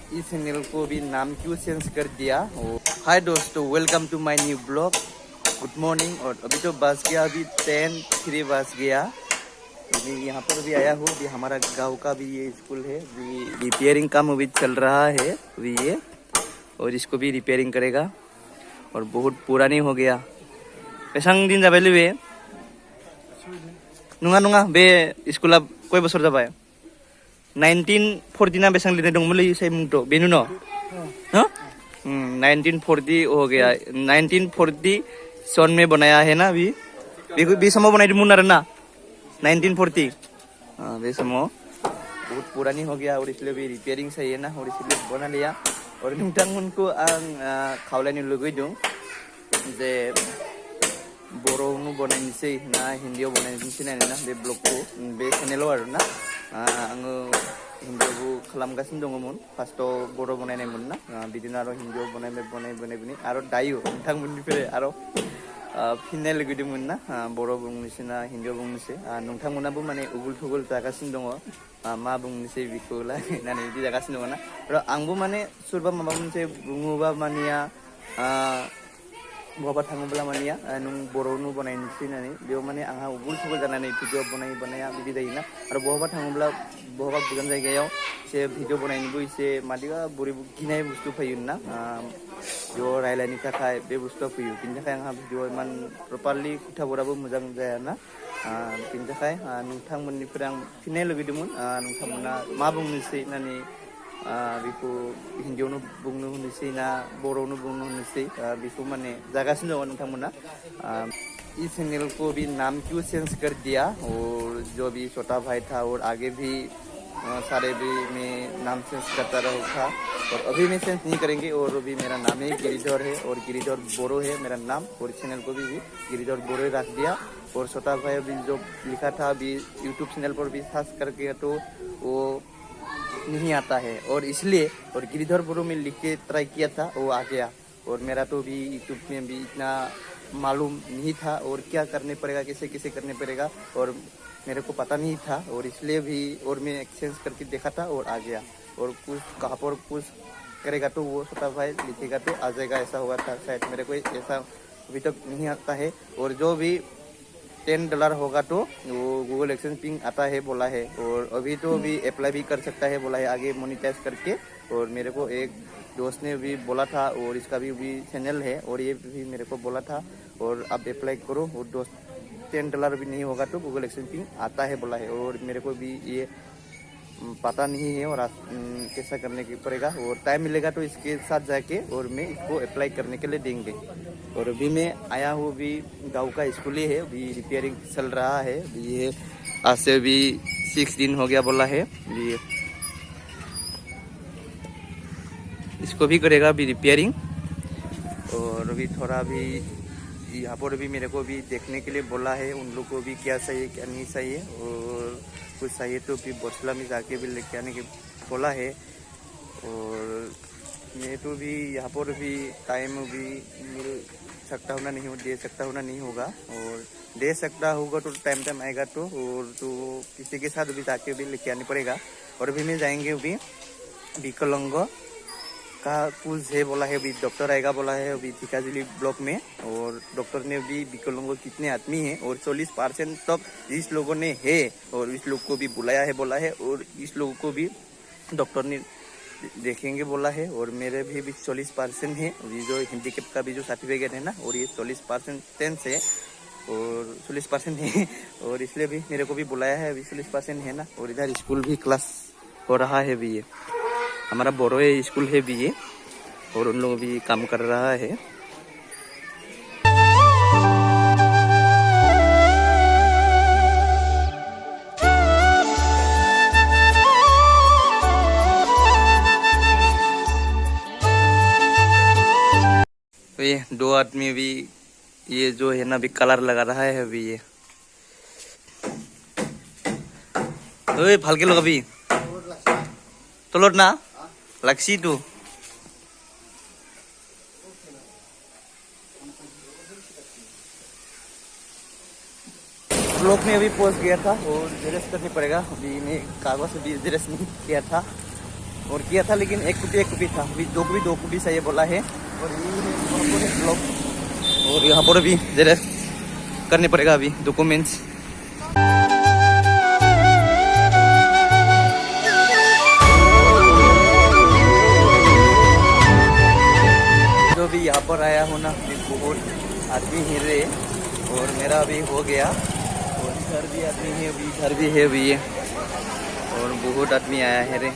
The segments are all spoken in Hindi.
इस चैनल को भी नाम क्यों चेंज कर दिया। हाय दोस्तों, welcome to my new blog. Good morning. और अभी तो बस गया, अभी 10:03 बस गया। अभी यहाँ पर भी आया हूँ। अभी हमारा गांव का भी ये स्कूल है, अभी रिपेयरिंग काम अभी चल रहा है अभी ये, और इसको भी रिपेयरिंग करेगा। और बहुत पुरानी हो गया। बेसां दिन जाबाय लै बे नङा नङा बे स्कुला कय बोसोर जाबाय? 1940 बेसां लिरनाय दंमोनलै इसे मुंथ' बेनो न' 1940 हो गया। 1940 सन में बनाया है ना। अभी समय बनाइदोंमोन आरो ना 1940। बे समाव बहुत पुरानी हो गया और इसलिए भी रिपेयरिंग चाहिए ना, और इसलिए बना लिया। और नोंथांमोनखौ आं खावलायनो लुगैदों जे बर'आवनो बनायनोसै ना हिन्दीआव बनायनोसै नायनो बे ब्लगखौ, बे चेनेलाव आरो ना। आङो हिन्दीआवबो खालामगासिनो दङमोन, फार्स्टआव बर' बनायनायमोन ना, बिदिनो आरो हिन्दीआव बनाय आरो दायो नोंथांमोननिफ्राय आरो फिननाय लुगैदोंमोन ना, बर' बुंनोसै ना हिन्दीआव बुंनोसै। नोंथांमोनाबो माने उगुल थुगुल जागासिनो दङ, मा बुंनोसै बेखौ लायनानै बिदि जागासिनो दङ ना। आरो आंबो माने सोरबा माबा मोनसे बुङोबा मानिया, बहाबा थाङोब्ला मानिया नों बर'आवनो बनायनोसै होननानै बेयाव माने आंहा उगुल थुगुल जानानै भिडिअ बनाया बिदि जायोना। आरो बहाबा थाङोब्ला बहाबा गोजान जायगायाव एसे भिडिअ बनायनोबो एसे मादिबा बोरैबा गिनाय बुस्थु फैयो ना, बेयाव रायलायनो थाखाय बे बुस्थुआ फैयो। बिनि थाखाय आंहा भिडिअ इमान प्रपारलि खोथाफोराबो मोजां जायाना। बिनि थाखाय नोंथांमोननिफ्राय आं फिननाय लुगैदोंमोन, नोंथांमोना मा बुंनोसै होननानै, बेखौ हिन्दीआवनो बुंनो होनोसै ना बर'आवनो बुंनो होनोसै, बेखौ माने जागासिनो दङ नोंथांमोना। इस चैनल को भी नाम क्यों चेंज कर दिया, और जो भी छोटा भाई था और आगे भी सारे भी मैं नाम चेंज करता रहा था, और अभी मैं चेंज नहीं करेंगे। और अभी मेरा नाम ही गिरिधर है, और गिरिधर बोरो है मेरा नाम, और चैनल को भी गिरिधर बोरो रख दिया। और छोटा भाई अभी जो लिखा था अभी यूट्यूब चैनल पर भी सर्च करके तो वो नहीं आता है, और इसलिए और गिरिधर बोरो में लिख के ट्राई किया था, वो आ गया। और मेरा तो भी यूट्यूब में भी इतना मालूम नहीं था, और क्या करने पड़ेगा, कैसे कैसे करने पड़ेगा, और मेरे को पता नहीं था, और इसलिए भी और मैं एक्सचेंज करके देखा था और आ गया। और कुछ कहाँ पर कुछ करेगा तो वो छोटा भाई लिखेगा तो आ जाएगा, ऐसा हुआ था शायद। मेरे को ऐसा अभी तक नहीं आता है। और जो भी $10 होगा तो वो गूगल एक्सचेंज पिंग आता है बोला है, और अभी तो भी अप्लाई भी कर सकता है बोला है आगे मोनेटाइज करके। और मेरे को एक दोस्त ने भी बोला था, और इसका भी चैनल है, और ये भी मेरे को बोला था, और अब अप्लाई करो। और दोस्त $10 भी नहीं होगा तो गूगल एक्सचेंज पिंग आता है बोला है, और मेरे को भी ये पता नहीं है, और कैसा करने के पड़ेगा। और टाइम मिलेगा तो इसके साथ जाके और मैं इसको अप्लाई करने के लिए देंगे। और अभी मैं आया हूँ, अभी गांव का स्कूल ही है, अभी रिपेयरिंग चल रहा है। ये आज से भी 6 दिन हो गया बोला है। ये इसको भी करेगा अभी रिपेयरिंग। और अभी थोड़ा भी यहाँ पर भी मेरे को भी देखने के लिए बोला है, उन लोग को भी क्या चाहिए क्या नहीं चाहिए, और कुछ चाहिए तो भी बसला में जाके भी लेके आने के बोला है। और मैं तो भी यहाँ पर भी टाइम भी मिल सकता होना नहीं, दे सकता होना नहीं होगा, और दे सकता होगा तो टाइम आएगा तो, और तो किसी के साथ भी जाके भी लेके आने पड़ेगा। और अभी मैं जाएंगे अभी विकलांग का कुछ है बोला है, अभी डॉक्टर आएगा बोला है अभी धिकाजिली ब्लॉक में। और डॉक्टर ने भी विकलांग कितने आदमी हैं, और 40% तक इस लोगों ने है, और इस लोग को भी बुलाया है बोला है, और इस लोगों को भी डॉक्टर ने देखेंगे बोला है। और मेरे भी 40% है, अभी जो हैंडीकैप का भी जो सर्टिफिकेट है ना, और ये 40% है, और 40% है, और इसलिए भी मेरे को भी बुलाया है, अभी 40% है ना। और इधर स्कूल भी क्लास हो रहा है भी, ये हमारा बोरो स्कूल है भी ये, और उन लोग भी काम कर रहा है। तो ये 2 आदमी भी ये जो है ना अभी कलर लगा रहा है अभी ये। ओए भालके लगाबी तलत ना लाक्सी तू। ब्लॉक में अभी पहुंच गया था, और जेरस करनी पड़ेगा। अभी मैं कागज से भी जेरस नहीं किया था, और किया था लेकिन एक कॉपी था, अभी 2 कॉपी चाहिए बोला है। और ये ब्लॉग और यहाँ पर अभी जेरॉक्स करने पड़ेगा अभी डॉक्यूमेंट्स। जो भी यहाँ पर आया हूँ ना, बहुत आदमी ही रहे और मेरा अभी हो गया। और घर भी आदमी है अभी, घर भी है अभी ये, और बहुत आदमी आया है रे।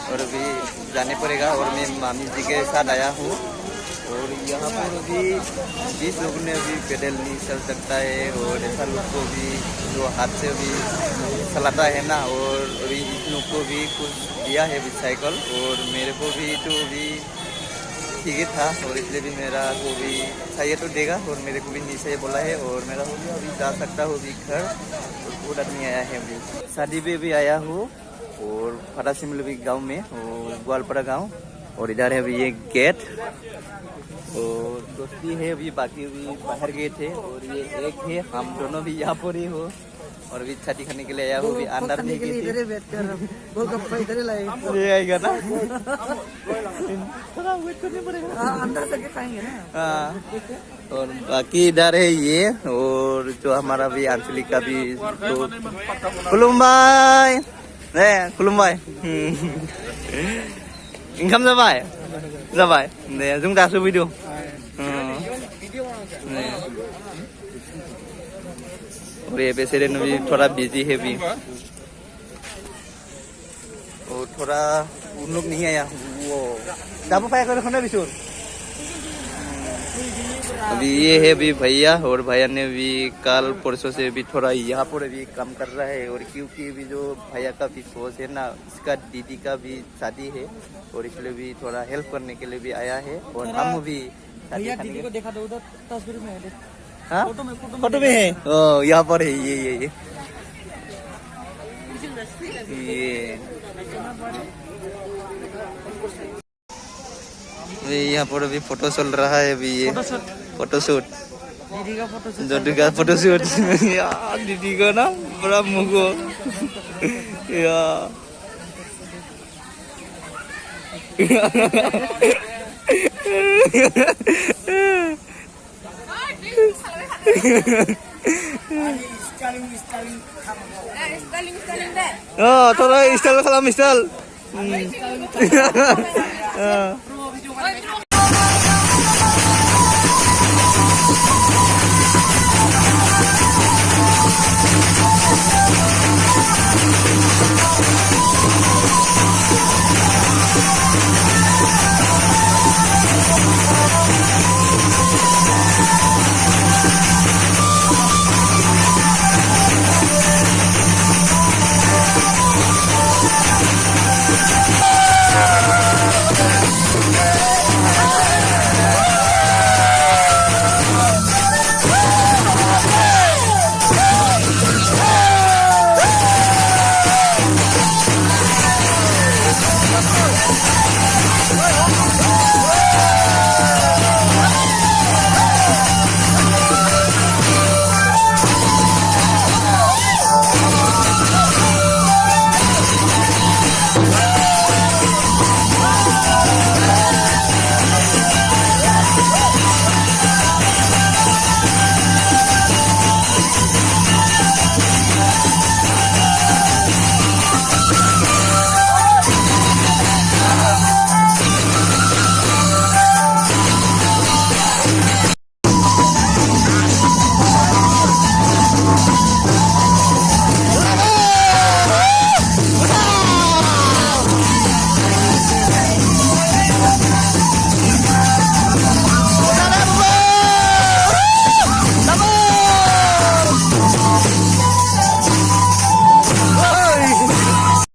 और अभी जाने पड़ेगा और मैं मामी जी के साथ आया हूँ। और यहाँ पर अभी 20 लोगों ने अभी पैदल नहीं चल सकता है, और ऐसा लोग को भी जो हाथ से अभी चलाता है ना, और अभी इन लोग को भी कुछ दिया है अभी साइकिल, और मेरे को भी तो अभी ठीक ही था, और इसलिए भी मेरा को भी चाहिए तो देगा, और मेरे को भी नहीं चाहिए बोला है। और मेरा हो गया, अभी जा सकता हूँ अभी घर। और बहुत आदमी आया है अभी, शादी पे भी आया हूँ। और फटासिमल भी गाँव में, और ग्वालपाड़ा गाँव। और इधर है अभी ये गेट, और दोस्ती है अभी, बाकी अभी बाहर गए थे। और ये एक है, हम दोनों भी यहाँ पर ही हो। और अभी छाती खाने के लिए आया हूँ, अभी अंदर नहीं गई थी। ये आएगा ना, थोड़ा वेट करने पड़ेगा, अंदर जाके खाएंगे ना। हाँ, और बाकी इधर है ये, और जो हमारा भी आंचलिक का भी तो खुलुमबाई, खुलुमबाई, इनकम जाबाय जाबाय दे जों दासो फैदों। और ये बेचारे भी थोड़ा बिजी है अभी, और थोड़ा उन लोग नहीं आया वो दाबो पाया कर खाना बिशोर। अभी ये है अभी भैया, और भैया ने भी कल परसों से भी थोड़ा यहाँ पर भी काम कर रहा है। और क्योंकि अभी जो भैया का भी सोच है ना, इसका दीदी का भी शादी है, और इसलिए भी थोड़ा हेल्प करने के लिए भी आया है। और हम भी भैया दीदी को देखा, उधर तस्वीर में है, हाँ फोटो में है, ओ यहाँ पर है ये यहाँ पर अभी फोटो चल रहा है अभी, ये फोटोशूट, दीदी का फोटोशूट। यार दीदी का ना बड़ा मुगो यार। Oh, थोड़ा स्टाइल खालाम स्टाइल।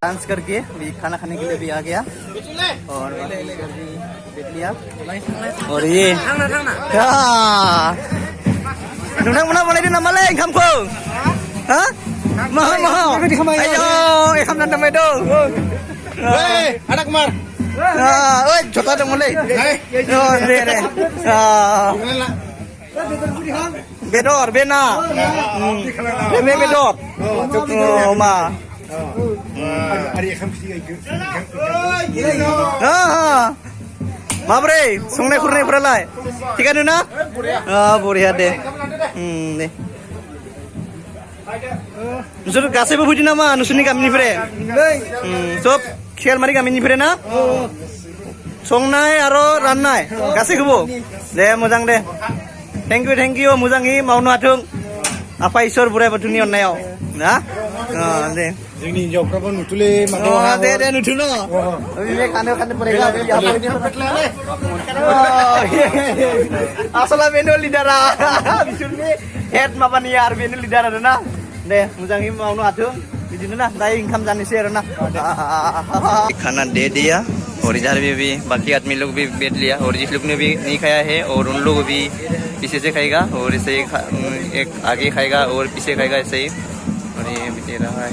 डांस करके भी खाना खाने के लिए भी आ गया, और देख लिया। और ये नोंथांमोना बनायदों नामालै ओंखामखौ? हा माहा आयौ ओंखाम जानो थांबाय दं। आदा कुमार ओइ जथा दंमोनलै दे बेदर बे ना बे बेदर मा माब्रै संनाय खुरनायफोरालाय थिगानो ना बरिया दे दे नोंसोर गासैबो फैदों नामा नोंसोरनि गामिनिफ्राय सब खेलमारि गामिनिफ्राय ना संनाय आरो राननाय गासैखौबो दे मोजां दे थेंक इउ मोजाङै मावनो हाथों आफा इसोर बोराइ बाथौनि अननायाव ना दे जोंनि हिन्जावफ्राबो नुथुले दे नुथु न खानो बोराइगा आसला बेनो लिडारा बिसोरनि हेड माबानि आरो बेनो लिडार आरो ना दे मोजाङै मावनो हाथों बिदिनो ना दायो ओंखाम जानोसै आरो ना खाना दे दिया और इधर भी बाकी आदमी लोग भी बैठ लिया और जिस लोग ने भी नहीं खाया है और उन लोग भी पीछे से खाएगा और ऐसे ही एक आगे खाएगा और पीछे खाएगा ऐसे ही और ये भी दे रहा है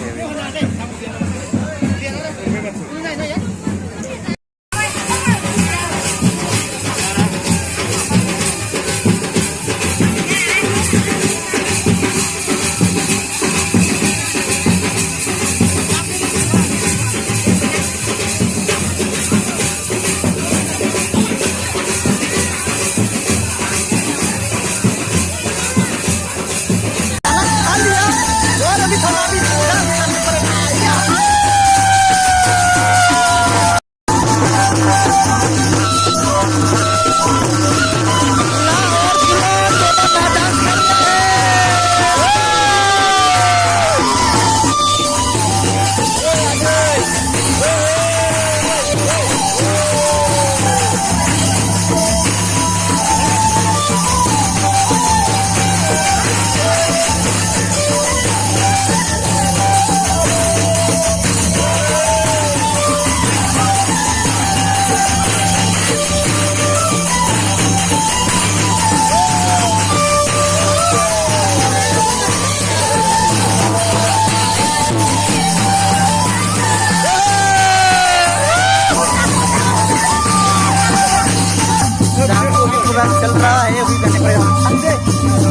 अभी चल रहा है अभी जाने पड़ेगा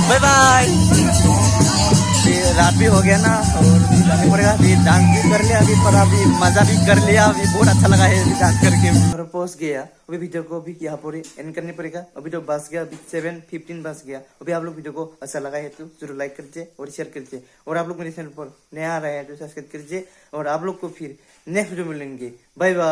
बाय बाय रात भी हो गया ना और जाने पड़ेगा अभी डांस भी कर लिया अभी पर अभी मजा भी कर लिया अभी बहुत अच्छा लगा है अभी डांस करके और पहुंच गया अभी वीडियो को भी यहाँ पर एंड करने पड़ेगा अभी तो बस गया अभी 7:15 बस गया अभी आप लोग वीडियो को अच्छा लगा है तो जरूर लाइक कीजिए और शेयर कीजिए और आप लोग मेरे चैनल पर नया आ रहे हैं तो सब्सक्राइब कीजिए और आप लोग को फिर नेक्स्ट वीडियो मिलेंगे बाय बाय।